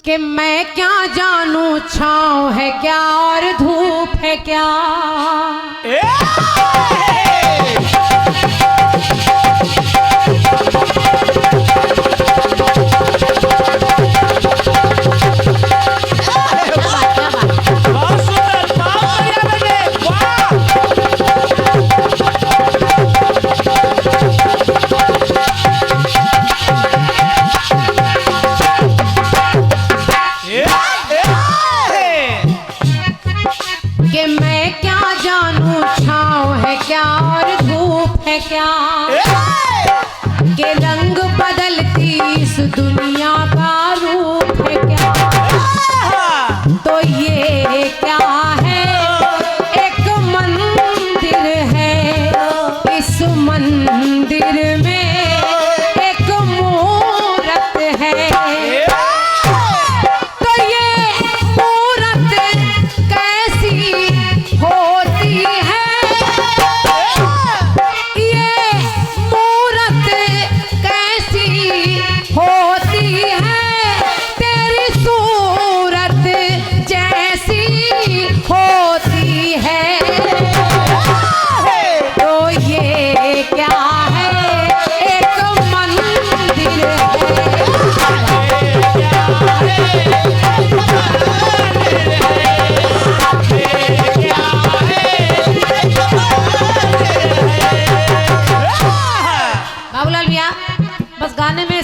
कि मैं क्या जानूं छाँव है क्या और धूप है क्या। क्या के रंग बदलती इस दुनिया का रूप है क्या। तो ये क्या है, एक मंदिर है, इस मंदिर में एक मूरत है। तो ये मूरत कैसी होती है,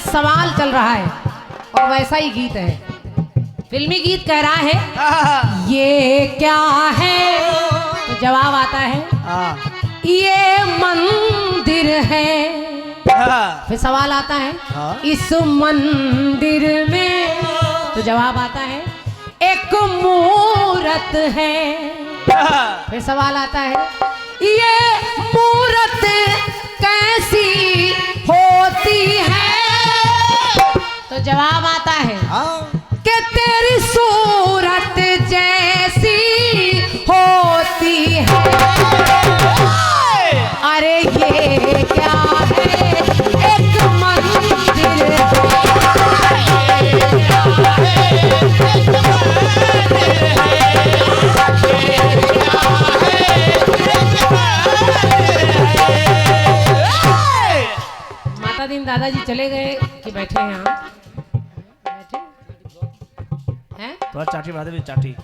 सवाल चल रहा है और वैसा ही गीत है, फिल्मी गीत कह रहा है ये क्या है, तो जवाब आता है ये मंदिर है। फिर सवाल आता है इस मंदिर में, तो जवाब आता है एक मूरत है। फिर सवाल आता है ये मूरत कैसी होती है, तो जवाब आता है कि तेरी सूरत जैसी होती है। अरे ये क्या है, एक मंदिर माता दीन दादाजी चले गए कि बैठे हैं यहाँ तो चाटी बात भी चाटी।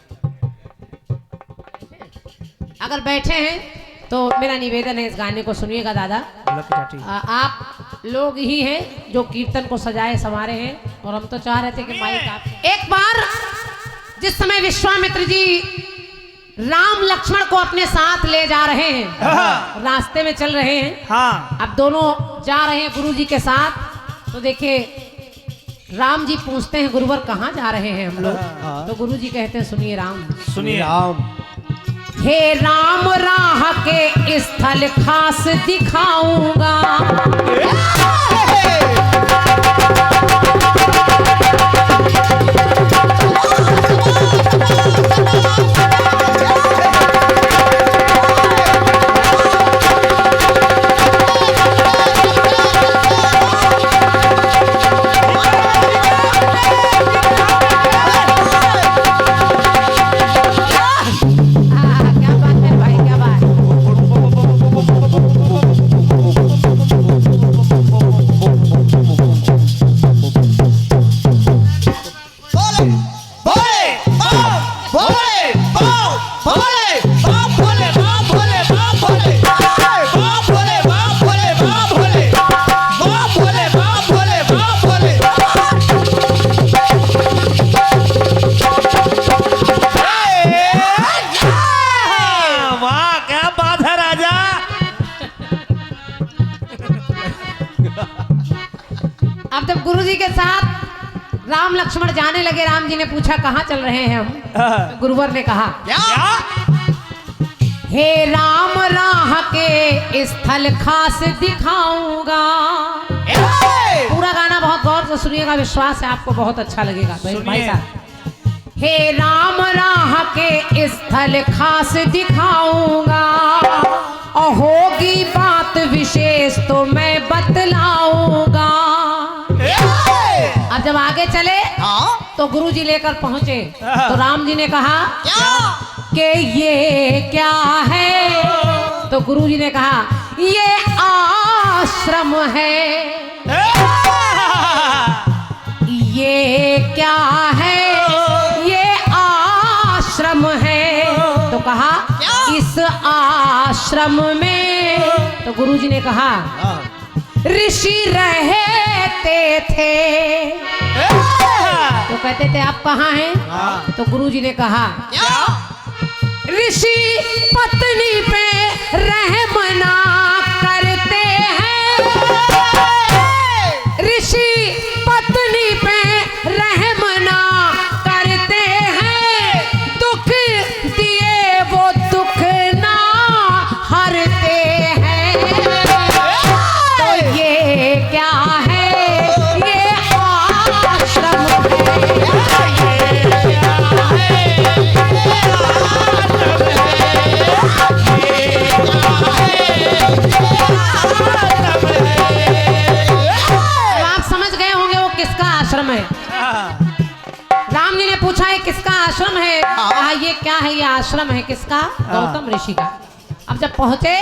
अगर बैठे हैं तो मेरा निवेदन है इस गाने को सुनिएगा दादा। आप लोग ही हैं जो कीर्तन को सजाए संवारे हैं और हम तो चाह रहे थे कि माइक आप। एक बार जिस समय विश्वामित्र जी राम लक्ष्मण को अपने साथ ले जा रहे हैं, रास्ते में चल रहे हैं, अब दोनों जा रहे हैं गुरु जी के साथ, तो देखिए राम जी पूछते हैं गुरुवर कहाँ जा रहे हैं हम लोग, तो गुरु जी कहते हैं सुनिए राम, सुनिए राम। हे राम राह के स्थल खास दिखाऊंगा, गुरुजी के साथ राम लक्ष्मण जाने लगे। राम जी ने पूछा कहाँ चल रहे हैं हम, तो गुरुवर ने कहा क्या? हे राम राह के स्थल खास दिखाऊंगा। पूरा गाना बहुत गौर से सुनिएगा, विश्वास है आपको बहुत अच्छा लगेगा भाई साहब। हे राम राह के स्थल खास दिखाऊंगा, और होगी बात विशेष तो मैं बतलाऊंगा। अब जब आगे चले हाँ तो गुरु जी लेकर पहुंचे तो राम जी ने कहा क्या कि ये क्या है। तो गुरु जी ने कहा ये आश्रम है। ये क्या है ये आश्रम है। तो कहा इस आश्रम में। तो गुरु जी ने कहा ऋषि रहते थे। तो कहते थे आप कहाँ हैं। तो गुरु जी ने कहा ऋषि पत्नी पे रहम ना करते हैं। ऋषि पत्नी पे रहम ना करते हैं। दुख दिए वो दुख ना हरते हैं। तो ये क्या है ये आश्रम आश्रम है। राम जी ने पूछा है किसका आश्रम है। कहा ये क्या है ये आश्रम है किसका। गौतम ऋषि का। अब जब पहुंचे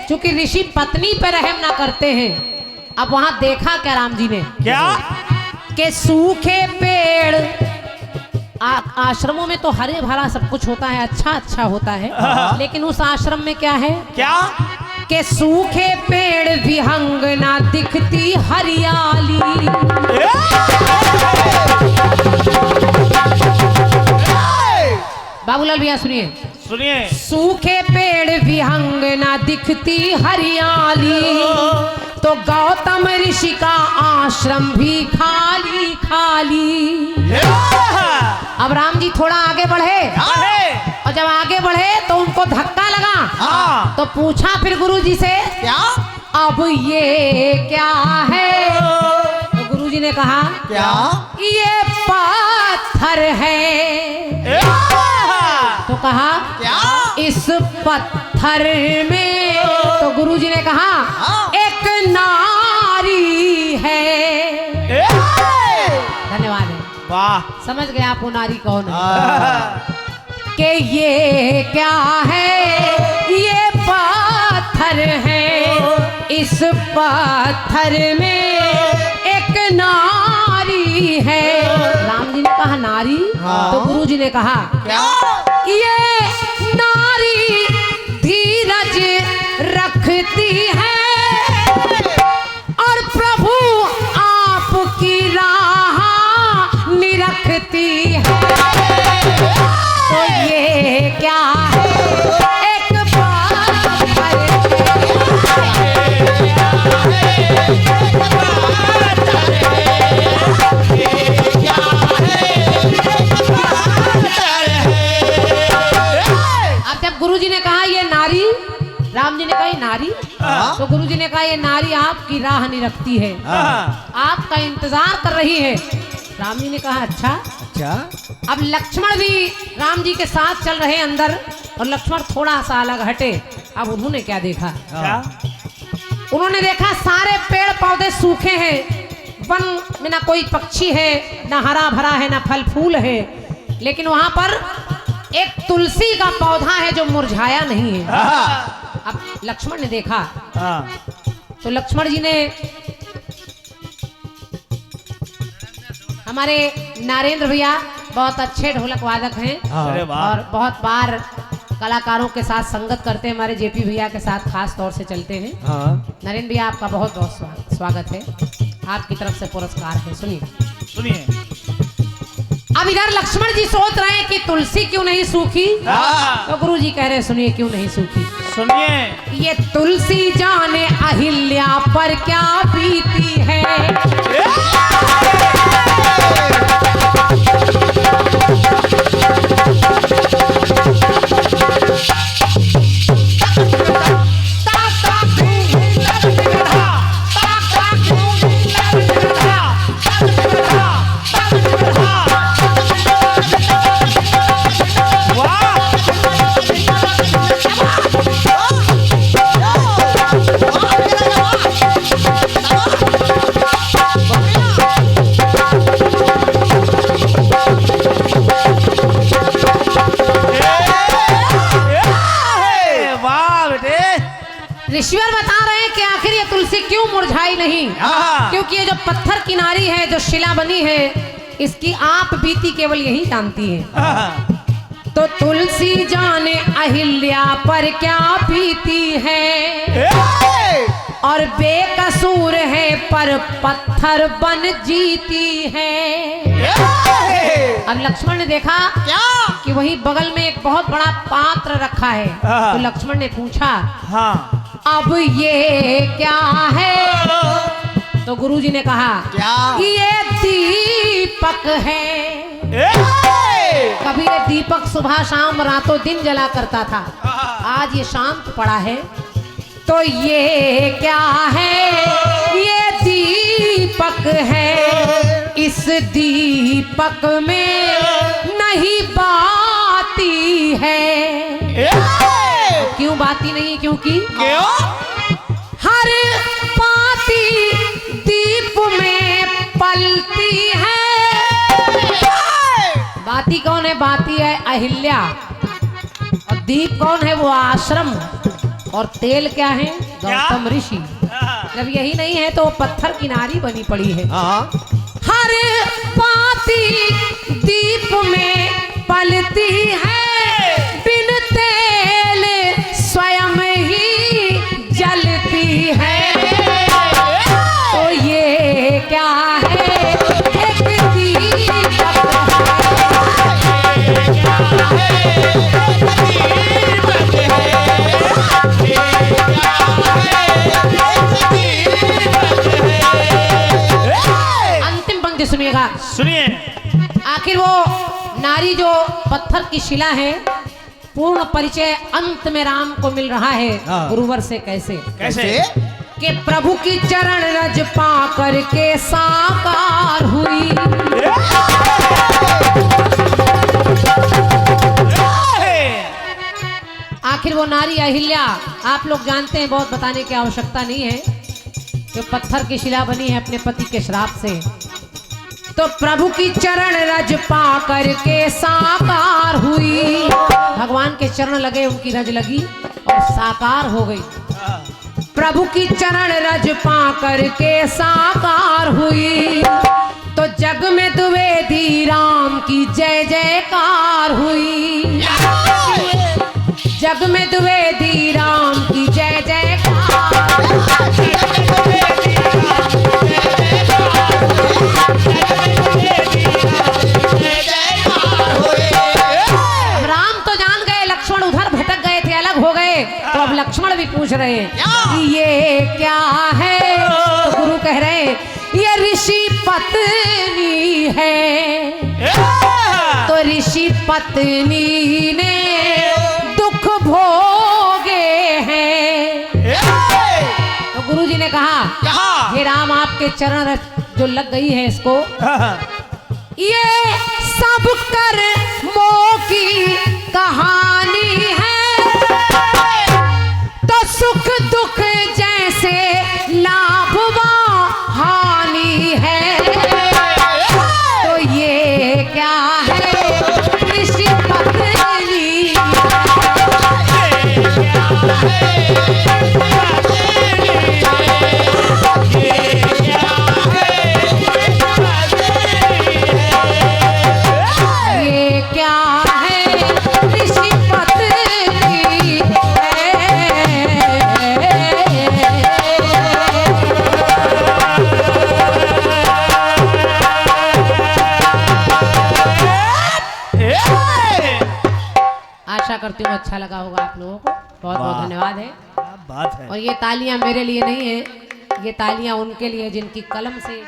चूंकि ऋषि पत्नी पे रहम ना करते हैं। अब वहां देखा क्या राम जी ने क्या कि सूखे पेड़ आश्रमों में तो हरे भरा सब कुछ होता है अच्छा अच्छा होता है। लेकिन उस आश्रम में क्या है क्या के सूखे पेड़ विहंग ना दिखती हरियाली। बाबूलाल भैया सुनिए सुनिए सूखे पेड़ विहंग ना दिखती हरियाली। तो गौतम ऋषि का आश्रम भी खाली खाली। अब राम जी थोड़ा आगे बढ़े और जब आगे बढ़े तो उनको धक्का लगा। तो पूछा फिर गुरु जी से क्या अब ये क्या है। तो गुरु जी ने कहा क्या ये पत्थर है। तो कहा क्या इस पत्थर में। तो गुरु जी ने कहा एक नारी है। धन्यवाद है वाह समझ गए आप वो नारी कौन है। कि ये क्या है ये पत्थर है। इस पत्थर में एक नारी है। राम जी ने कहा नारी। तो गुरु जी ने कहा क्या ये नारी धीरज रखती है और प्रभु आपकी राह निरखती है। तो ये क्या है एक अब जब गुरु जी ने कहा ये नारी राम जी ने कहा ये नारी। तो गुरु जी ने कहा ये नारी आपकी राह नहीं रखती है आपका इंतजार कर रही है। राम जी ने कहा अच्छा अच्छा अब लक्ष्मण भी राम जी के साथ चल रहे अंदर और लक्ष्मण थोड़ा सा अलग हटे। अब उन्होंने क्या देखा क्या उन्होंने देखा सारे पेड़ पौधे सूखे हैं। वन में ना कोई पक्षी है ना हरा भरा है ना फल फूल है। लेकिन वहां पर एक तुलसी का पौधा है जो मुरझाया नहीं है। अब लक्ष्मण ने देखा तो लक्ष्मण जी ने हमारे नारेंद्र भैया बहुत अच्छे ढोलक वादक हैं अरे वाह और बहुत बार कलाकारों के साथ संगत करते हैं। हमारे जेपी भैया के साथ खास तौर से चलते हैं। नरेंद्र भैया आपका बहुत बहुत स्वागत है। आपकी तरफ से पुरस्कार है। सुनिए सुनिए अब इधर लक्ष्मण जी सोच रहे हैं कि तुलसी क्यों नहीं सूखी। तो गुरु जी कह रहे हैं सुनिए क्यों नहीं सूखी। सुनिए ये तुलसी जाने अहिल्या पर क्या बीती है। नहीं, हाँ। क्योंकि ये जो पत्थर की नारी है, जो शिला बनी है, इसकी आप बीती केवल यही जानती है। हाँ। तो तुलसी जाने अहिल्या पर क्या बीती है, और बेकसूर है पर पत्थर बन जीती है। अब लक्ष्मण ने देखा क्या कि वही बगल में एक बहुत बड़ा पात्र रखा है। हाँ। तो लक्ष्मण ने पूछा, हाँ। अब ये क्या है? तो गुरुजी ने कहा, क्या ये दीपक है। कभी ये दीपक सुबह शाम रातों दिन जला करता था, आज ये शांत पड़ा है। तो ये क्या है? ये दीपक है, इस दीपक में नहीं बाती है। क्यों बाती नहीं? क्योंकि हर बाती दीप में पलती है। बाती कौन है? बाती है अहिल्या, और दीप कौन है? वो आश्रम, और तेल क्या है? गौतम ऋषि। जब यही नहीं है तो पत्थर की नारी बनी पड़ी है। हर बाती दीप में पलती है, बिन तेल स्वयं ही जलती है। तो ये क्या है? एक दीपक अंतिम पंक्ति सुनिएगा। सुनिए। आखिर वो नारी जो पत्थर की शिला है, पूर्ण परिचय अंत में राम को मिल रहा है। हाँ। गुरुवर से कैसे? कैसे? कि प्रभु की चरण रज पा करके साकार हुई। आखिर वो नारी अहिल्या, आप लोग जानते हैं, बहुत बताने की आवश्यकता नहीं है, जो पत्थर की शिला बनी है अपने पति के श्राप से। तो प्रभु की चरण रज पा करके साकार हुई। भगवान के चरण लगे, उनकी रज लगी और साकार हो गई। प्रभु की चरण रज पा करके साकार हुई। तो जग में द्विवेदी राम की जय जयकार हुई। जग में द्विवेदी राम की जय जयकार। राम तो जान गए, लक्ष्मण उधर भटक गए थे, अलग हो गए। तो अब लक्ष्मण भी पूछ रहे हैं कि ये क्या है? तो गुरु कह रहे हैं, ये ऋषि पत्नी है। तो ऋषि पत्नी ने दुख भोगे हैं। तो गुरुजी ने कहा, हे राम, आपके चरण रज जो लग गई है इसको, ये सब कर्मों की कहानी है। तो सुख दुख जैसे लाभ व हानि है। तो ये क्या है? ऋषि पत्नी। ये क्या है? ऋषि पत्नी आशा करती हूँ अच्छा लगा होगा आप लोगों को। बहुत बहुत धन्यवाद है। क्या बात है। और ये तालियां मेरे लिए नहीं है, ये तालियां उनके लिए जिनकी कलम से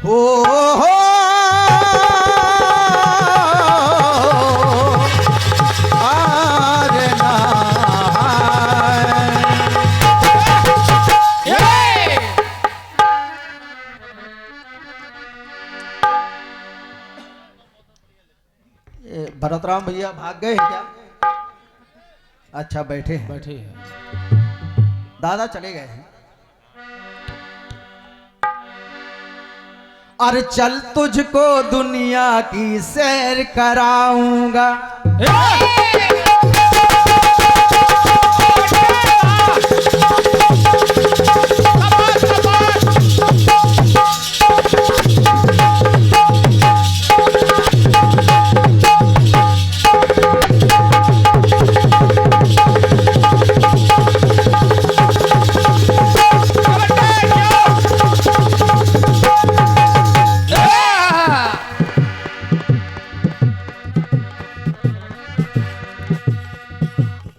हो भरतराम भैया भाग गए हैं क्या? अच्छा, बैठे हैं। बैठे हैं। दादा चले गए हैं। अरे चल तुझको दुनिया की सैर कराऊंगा।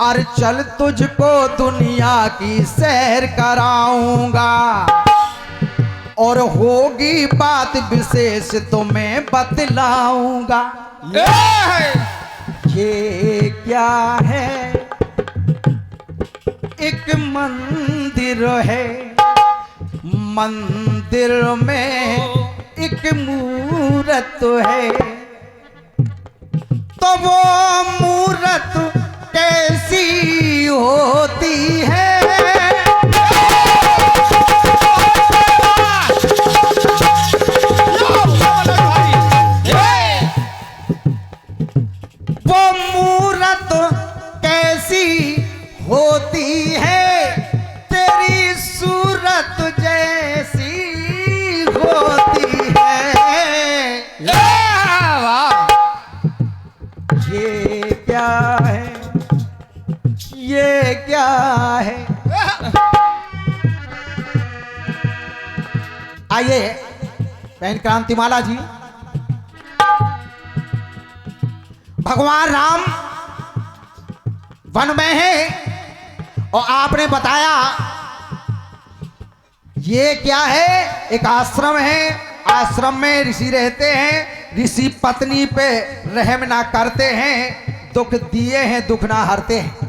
अरे चल तुझको दुनिया की सैर कराऊंगा, और होगी बात विशेष तो मैं बतलाऊंगा। ये क्या है? एक मंदिर है, मंदिर में एक मूरत है, तो वो मूरत कैसी होती है? वो मूरत कैसी होती है? तेरी सूरत जैसी होती है। ये क्या है? ये क्या है? आइए बहन क्रांतिमाला जी, भगवान राम वन में है और आपने बताया ये क्या है? एक आश्रम है, आश्रम में ऋषि रहते हैं, ऋषि पत्नी पे रहम ना करते हैं, दुख दिए हैं दुख ना हरते हैं।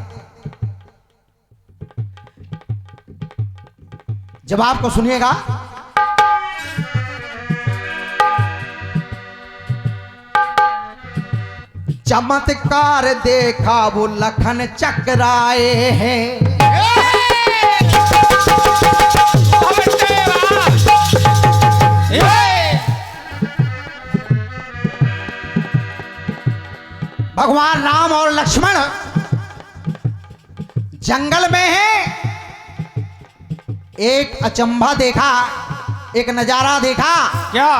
जवाब को सुनिएगा। चमत्कार देखा वो लखन चकराए हैं, भगवान राम और लक्ष्मण जंगल में हैं। एक अचंभा देखा, एक नजारा देखा। क्या?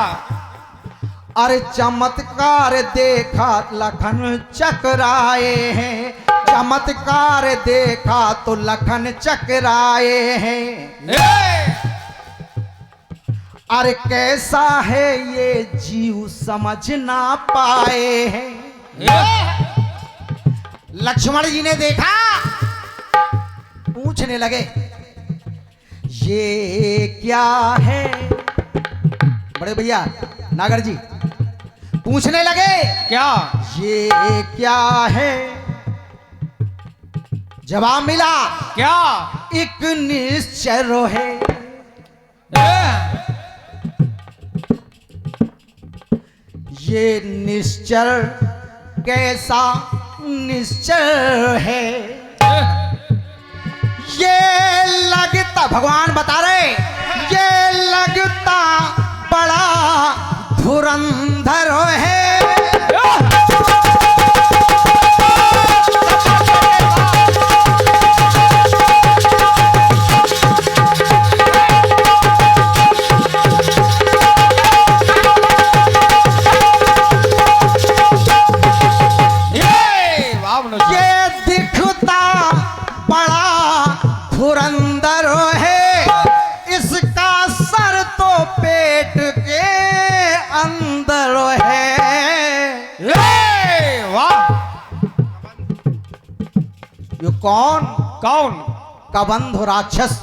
अरे चमत्कार देखा लखन चकराए हैं, चमत्कार देखा तो लखन चकराए हैं। अरे कैसा है ये जीव समझ ना पाए हैं। लक्ष्मण जी ने देखा, पूछने लगे ये क्या है? बड़े भैया नागर जी पूछने लगे क्या? ये क्या है? जवाब मिला क्या? एक निश्चर है। ये निश्चर कैसा निश्चर है? ये लगता, भगवान बता रहे, ये लगता बड़ा धुरंधर है। ये दिखता बड़ा धुरंधर है, इसका सर तो पेट के अंदर है। वाह! ये कौन? कौन? कबंध राक्षस।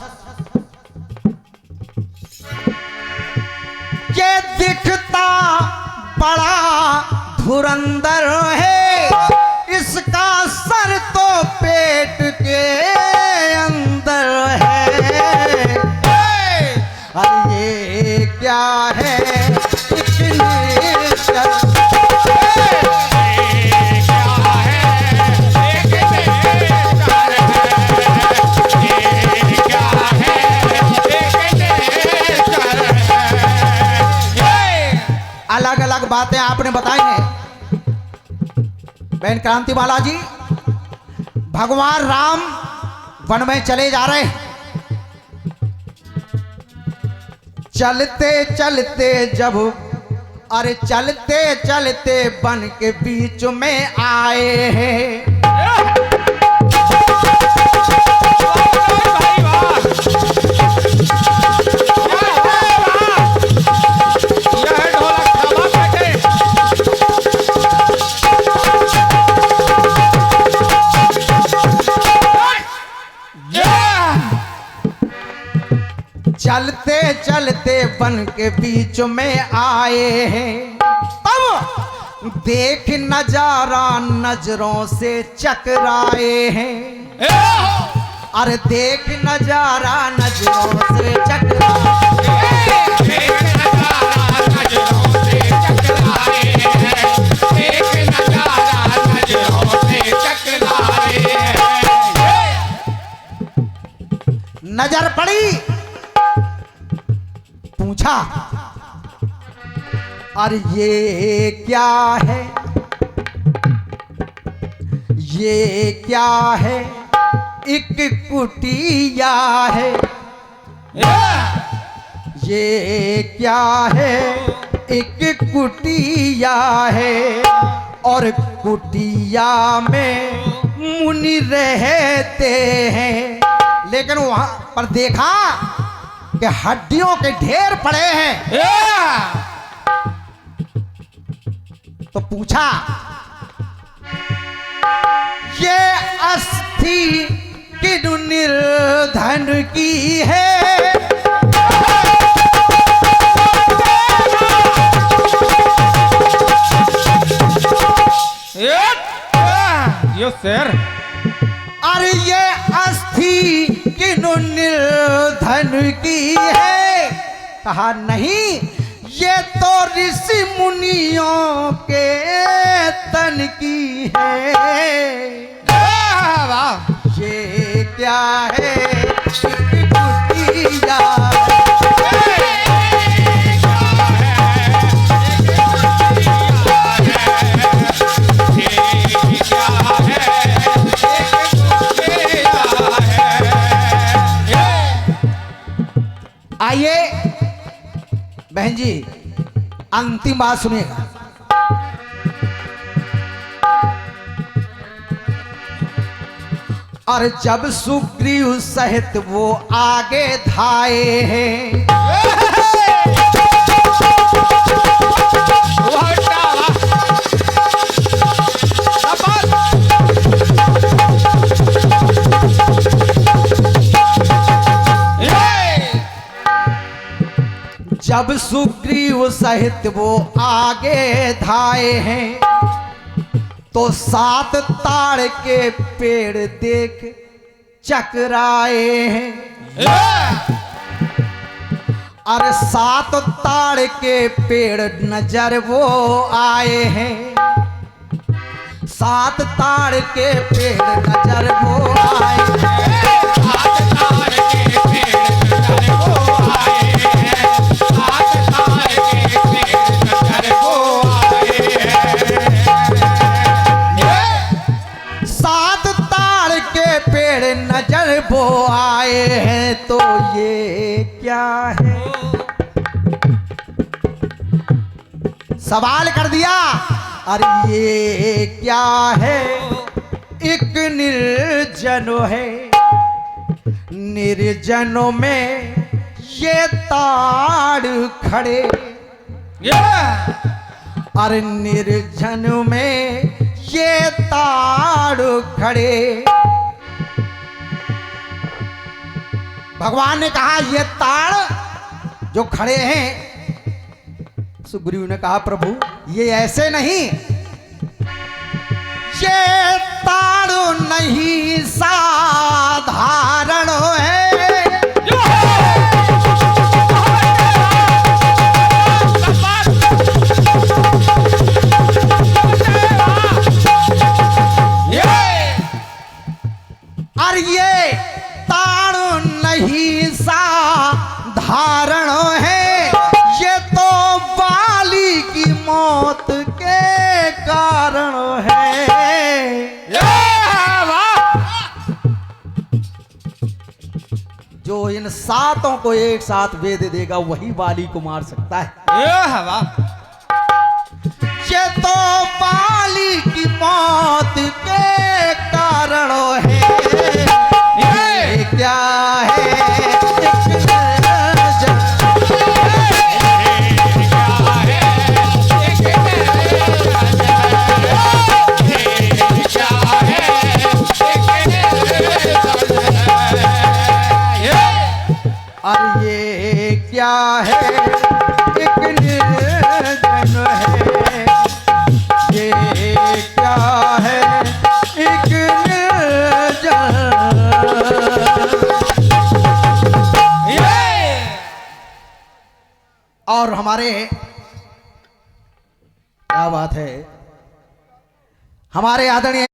ये दिखता बड़ा धुरंधर है, इसका सर तो पेट के अंदर है। अरे ये क्या है? बातें आपने बताई हैं बहन क्रांतिमाला जी। भगवान राम वन में चले जा रहे हैं। चलते चलते जब अरे चलते चलते वन के बीच में आए हैं। चलते चलते वन के बीच में आए हैं। तब देख नजारा नजरों से चकराए हैं। अरे देख नजारा नजरों से नजर पड़ी, पूछा अरे ये क्या है, ये क्या है, एक कुटिया है। ये क्या है, एक कुटिया है और कुटिया में मुनि रहते हैं। लेकिन वहां पर देखा कि हड्डियों के ढेर पड़े हैं। तो पूछा ये अस्थि किनु निर्धन की है। यो सर, अरे ये अस्थि किनु निर्धन की है। कहा नहीं, ये तो ऋषि मुनियों के तन की है। ये क्या है, कुटिया आइए बहन जी अंतिम बात सुनिएगा। और जब सुग्रीव सहित वो आगे धाए हैं। जब सुग्रीव सहित वो आगे धाए हैं तो 7 ताड़ के पेड़ देख चकराए हैं। और 7 ताड़ के पेड़ नजर वो आए हैं। 7 ताड़ के पेड़ नजर वो आए हैं। नजर वो आए हैं। तो ये क्या है, सवाल कर दिया। अरे ये क्या है, एक निर्जन है। निर्जनों में ये ताड़ खड़े। अरे निर्जनों में ये ताड़ खड़े। भगवान ने कहा ये ताड़ जो खड़े हैं। सुग्रीव ने कहा प्रभु ये ऐसे नहीं, ये ताड़ नहीं साधारण है। और ये ताड़ नहीं साधारण है, ये तो बाली की मोर जो इन सातों को एक साथ वेद देगा वही बाली को मार सकता है। ये हवा ये तो बाली की मौत के कारण है, ये क्या है और ये क्या है एक निर्जन है, ये क्या है एक निर्जन। और हमारे क्या बात है, हमारे आदरणीय